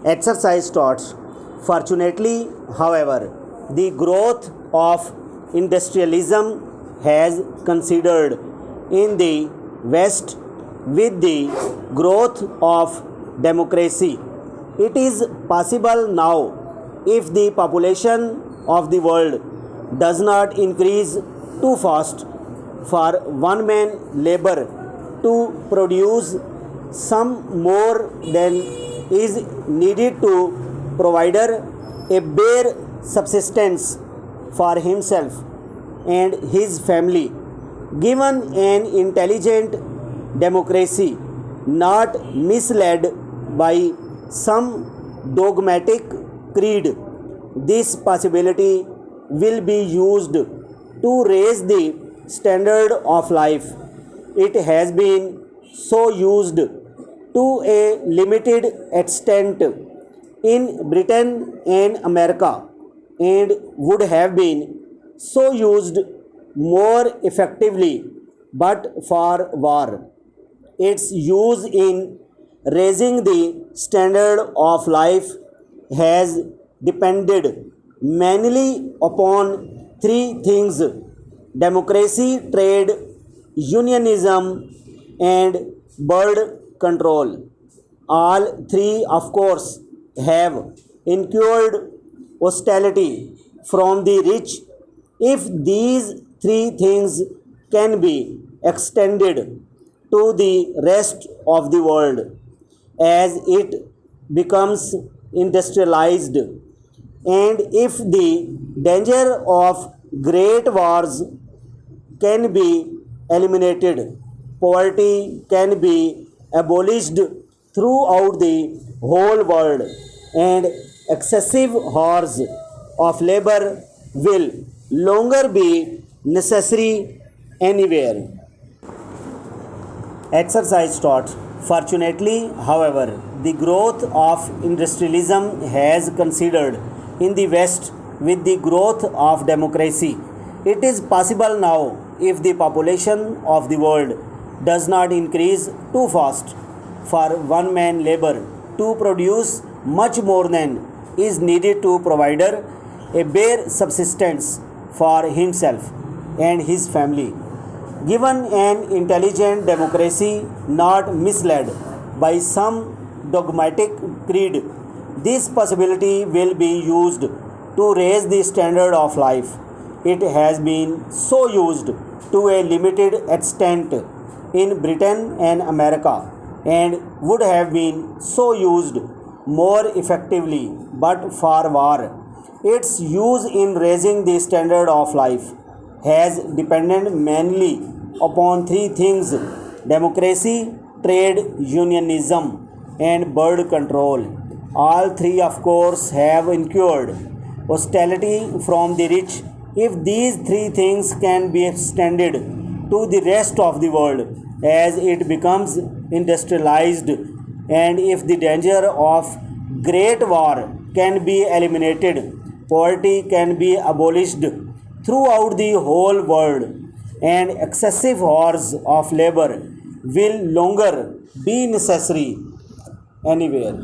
Exercise thoughts. Fortunately, however, the growth of industrialism has considered in the West with the growth of democracy. It is possible now, if the population of the world does not increase too fast, for one man labor to produce some more than is needed to provide a bare subsistence for himself and his family. Given an intelligent democracy, not misled by some dogmatic creed, this possibility will be used to raise the standard of life. It has been so used to a limited extent in Britain and America, and would have been so used more effectively but for war. Its use in raising the standard of life has depended mainly upon three things: democracy, trade, unionism, and bird control. All three, of course, have incurred hostility from the rich. If these three things can be extended to the rest of the world as it becomes industrialized, and if the danger of great wars can be eliminated, poverty can be abolished throughout the whole world, and excessive hours of labor will longer be necessary anywhere. Exercise thought. Fortunately, however, the growth of industrialism has considered in the West with the growth of democracy. It is possible now, if the population of the world does not increase too fast, for one man labor to produce much more than is needed to provide a bare subsistence for himself and his family. Given an intelligent democracy not misled by some dogmatic creed, this possibility will be used to raise the standard of life. It has been so used to a limited extent in Britain and America, and would have been so used more effectively but for war. Its use in raising the standard of life has depended mainly upon three things: democracy, trade, unionism, and bird control. All three, of course, have incurred hostility from the rich. If these three things can be extended to the rest of the world as it becomes industrialized, and if the danger of great war can be eliminated, poverty can be abolished throughout the whole world, and excessive hours of labor will longer be necessary anywhere.